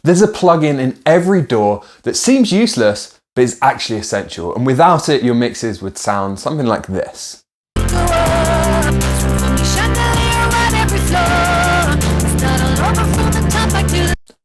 There's a plugin in every DAW that seems useless, but is actually essential. And without it, your mixes would sound something like this.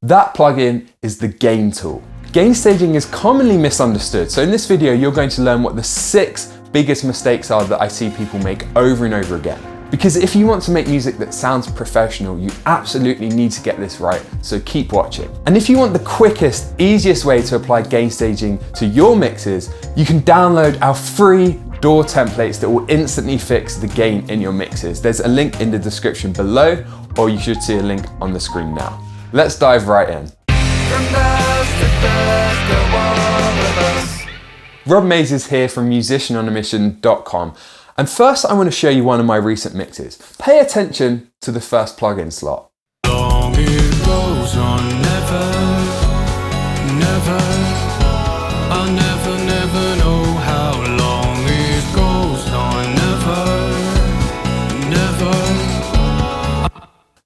That plugin is the gain tool. Gain staging is commonly misunderstood, so in this video you're going to learn what the 6 biggest mistakes are that I see people make over and over again. Because if you want to make music that sounds professional, you absolutely need to get this right, so keep watching. And if you want the quickest, easiest way to apply gain staging to your mixes, you can download our free DAW templates that will instantly fix the gain in your mixes. There's a link in the description below, or you should see a link on the screen now. Let's dive right in. Rob Mays is here from musicianonamission.com. And first I want to show you one of my recent mixes. Pay attention to the first plugin slot. Long it goes on, never, never, I'll never, never know how long it goes on, never, never.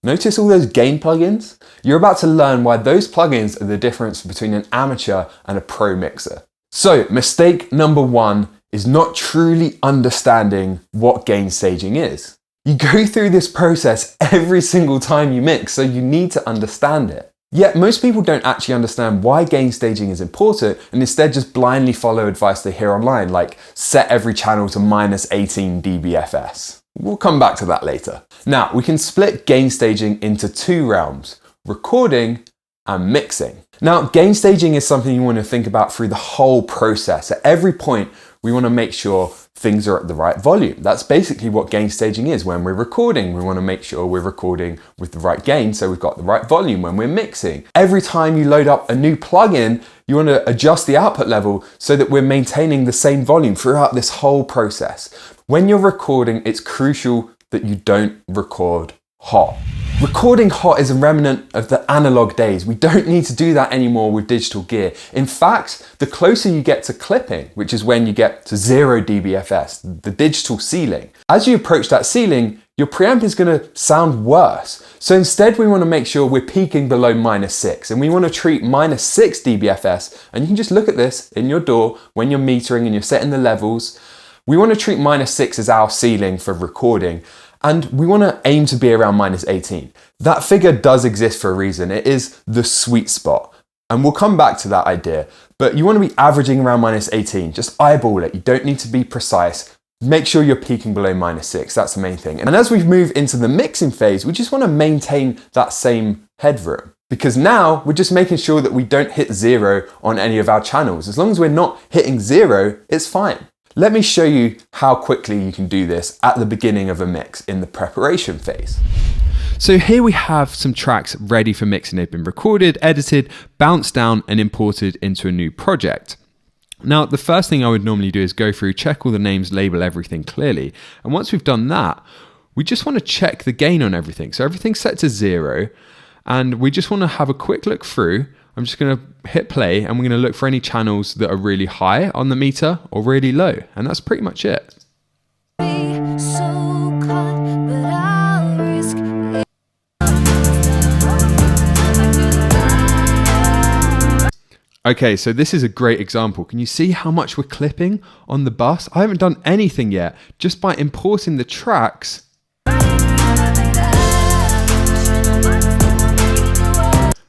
Notice all those gain plugins? You're about to learn why those plugins are the difference between an amateur and a pro mixer. So, mistake number 1 is not truly understanding what gain staging is. You go through this process every single time you mix, so you need to understand it. Yet most people don't actually understand why gain staging is important and instead just blindly follow advice they hear online, like set every channel to -18 dBFS. We'll come back to that later. Now, we can split gain staging into 2 realms, recording and mixing. Now, gain staging is something you want to think about through the whole process. At every point, we want to make sure things are at the right volume. That's basically what gain staging is. When we're recording, we want to make sure we're recording with the right gain, so we've got the right volume. When we're mixing, every time you load up a new plugin, you want to adjust the output level so that we're maintaining the same volume throughout this whole process. When you're recording, it's crucial that you don't record hot. Recording hot is a remnant of the analog days. We don't need to do that anymore with digital gear. In fact, the closer you get to clipping, which is when you get to 0 dBFS, the digital ceiling, as you approach that ceiling, your preamp is going to sound worse. So instead, we want to make sure we're peaking below -6, and we want to treat -6 dBFS, and you can just look at this in your DAW when you're metering and you're setting the levels. We want to treat -6 as our ceiling for recording. And we want to aim to be around -18. That figure does exist for a reason. It is the sweet spot. And we'll come back to that idea. But you want to be averaging around -18. Just eyeball it. You don't need to be precise. Make sure you're peaking below -6. That's the main thing. And as we move into the mixing phase, we just want to maintain that same headroom. Because now we're just making sure that we don't hit 0 on any of our channels. As long as we're not hitting 0, it's fine. Let me show you how quickly you can do this at the beginning of a mix in the preparation phase. So here we have some tracks ready for mixing. They've been recorded, edited, bounced down and imported into a new project. Now, the first thing I would normally do is go through, check all the names, label everything clearly. And once we've done that, we just want to check the gain on everything. So everything's set to 0 and we just want to have a quick look through. I'm just going to hit play and we're going to look for any channels that are really high on the meter or really low. And that's pretty much it. Okay, so this is a great example. Can you see how much we're clipping on the bus? I haven't done anything yet. Just by importing the tracks,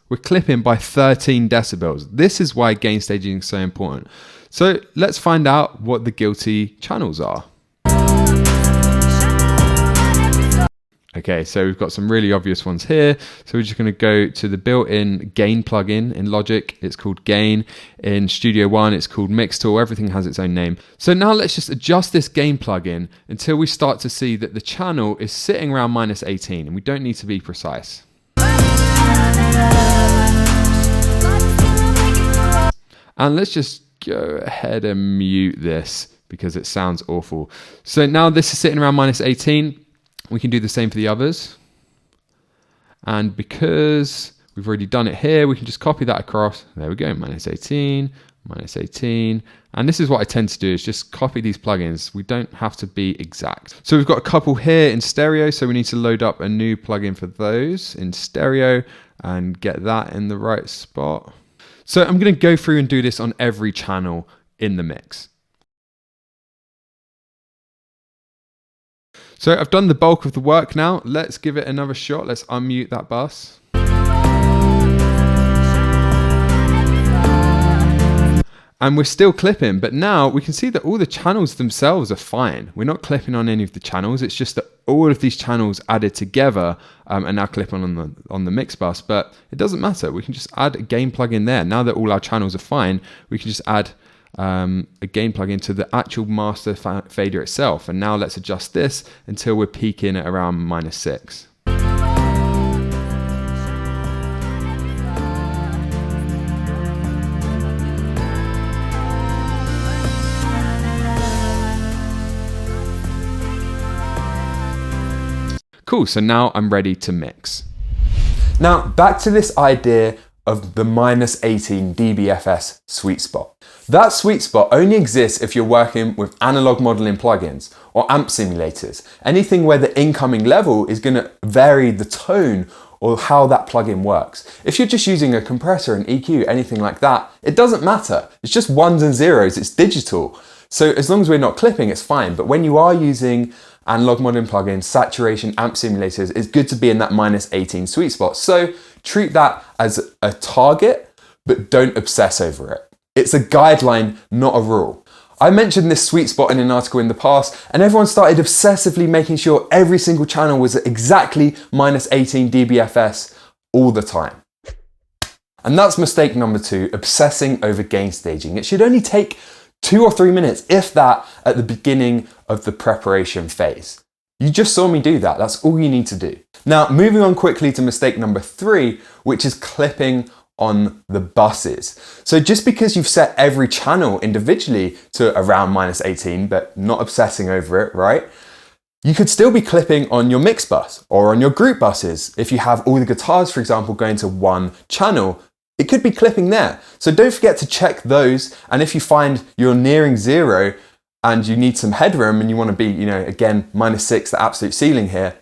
we're clipping by 13 decibels. This is why gain staging is so important. So let's find out what the guilty channels are. Okay, so we've got some really obvious ones here. So we're just going to go to the built-in gain plugin in Logic. It's called Gain. In Studio One, it's called Mix Tool. Everything has its own name. So now let's just adjust this gain plugin until we start to see that the channel is sitting around -18, and we don't need to be precise. And let's just go ahead and mute this because it sounds awful. So now this is sitting around -18. We can do the same for the others. And because we've already done it here, we can just copy that across. There we go, -18, -18. And this is what I tend to do, is just copy these plugins. We don't have to be exact. So we've got a couple here in stereo, so we need to load up a new plugin for those in stereo and get that in the right spot. So I'm going to go through and do this on every channel in the mix. So I've done the bulk of the work now. Let's give it another shot. Let's unmute that bus. And we're still clipping, but now we can see that all the channels themselves are fine. We're not clipping on any of the channels. It's just that all of these channels added together and now clip on the mix bus, but it doesn't matter. We can just add a gain plugin there. Now that all our channels are fine, we can just add a gain plugin to the actual master fader itself. And now let's adjust this until we're peaking at around -6. Cool, so now I'm ready to mix. Now, back to this idea of the -18 dBFS sweet spot. That sweet spot only exists if you're working with analog modeling plugins or amp simulators. Anything where the incoming level is going to vary the tone or how that plugin works. If you're just using a compressor, an EQ, anything like that, it doesn't matter. It's just ones and zeros, it's digital. So as long as we're not clipping, it's fine. But when you are using analog modeling plugins, saturation, amp simulators, it's good to be in that -18 sweet spot. So treat that as a target, but don't obsess over it. It's a guideline, not a rule. I mentioned this sweet spot in an article in the past, and everyone started obsessively making sure every single channel was at exactly -18 dBFS all the time. And that's mistake number 2, obsessing over gain staging. It should only take 2 or 3 minutes, if that, at the beginning of the preparation phase. You just saw me do that. That's all you need to do. Now, moving on quickly to mistake number 3, which is clipping on the buses. So just because you've set every channel individually to around -18, but not obsessing over it, right? You could still be clipping on your mix bus or on your group buses. If you have all the guitars, for example, going to one channel, it could be clipping there. So don't forget to check those. And if you find you're nearing 0 and you need some headroom and you want to be, again, -6, the absolute ceiling here,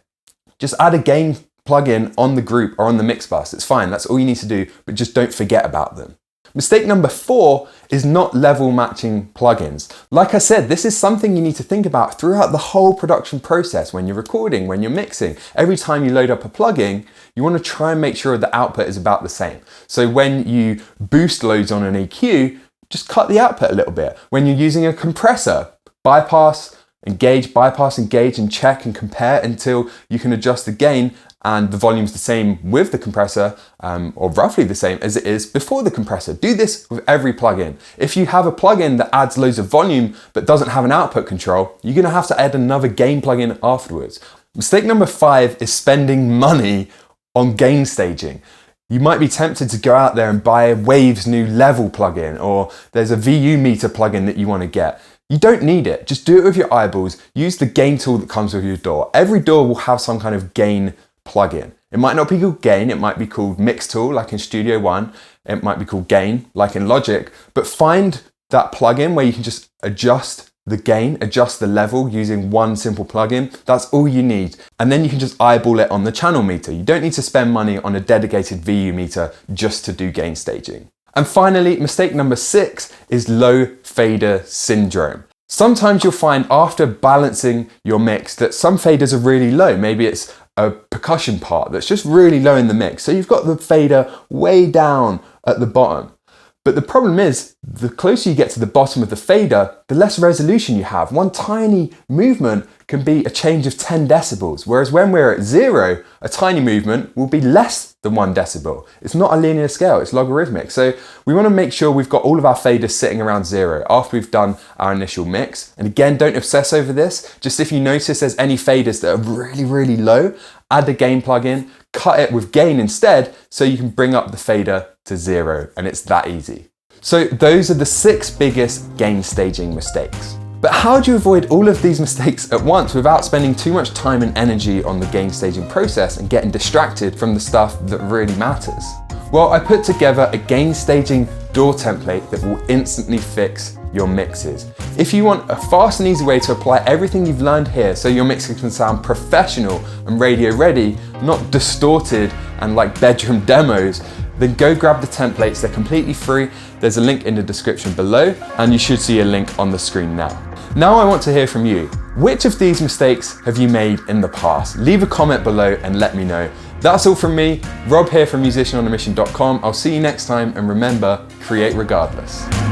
just add a gain plugin on the group or on the mix bus. It's fine. That's all you need to do, but just don't forget about them. Mistake number 4 is not level matching plugins. Like I said, this is something you need to think about throughout the whole production process. When you're recording, when you're mixing, every time you load up a plugin, you want to try and make sure the output is about the same. So when you boost loads on an EQ, just cut the output a little bit. When you're using a compressor, bypass, engage, and check and compare until you can adjust the gain and the volume's the same with the compressor, or roughly the same as it is before the compressor. Do this with every plugin. If you have a plugin that adds loads of volume but doesn't have an output control, you're gonna have to add another gain plugin afterwards. Mistake number 5 is spending money on gain staging. You might be tempted to go out there and buy Wave's new level plugin, or there's a VU meter plugin that you wanna get. You don't need it. Just do it with your eyeballs. Use the gain tool that comes with your DAW. Every DAW will have some kind of gain plugin. It might not be called gain, it might be called mix tool like in Studio One, it might be called gain like in Logic, but find that plugin where you can just adjust the gain, adjust the level using one simple plugin. That's all you need. And then you can just eyeball it on the channel meter. You don't need to spend money on a dedicated VU meter just to do gain staging. And finally, mistake number 6 is low fader syndrome. Sometimes you'll find after balancing your mix that some faders are really low. Maybe it's a percussion part that's just really low in the mix. So you've got the fader way down at the bottom. But the problem is, the closer you get to the bottom of the fader, the less resolution you have. One tiny movement can be a change of 10 decibels, whereas when we're at 0, a tiny movement will be less than 1 decibel. It's not a linear scale, it's logarithmic. So we want to make sure we've got all of our faders sitting around 0 after we've done our initial mix. And again, don't obsess over this. Just if you notice there's any faders that are really, really low, add the gain plugin, cut it with gain instead, so you can bring up the fader to 0, and it's that easy. So those are the 6 biggest gain staging mistakes. But how do you avoid all of these mistakes at once without spending too much time and energy on the gain staging process and getting distracted from the stuff that really matters? Well, I put together a gain staging DAW template that will instantly fix your mixes. If you want a fast and easy way to apply everything you've learned here so your mixes can sound professional and radio ready, not distorted and like bedroom demos, then go grab the templates. They're completely free. There's a link in the description below, and you should see a link on the screen now. Now I want to hear from you. Which of these mistakes have you made in the past? Leave a comment below and let me know. That's all from me, Rob here from musicianonamission.com. I'll see you next time, and remember, create regardless.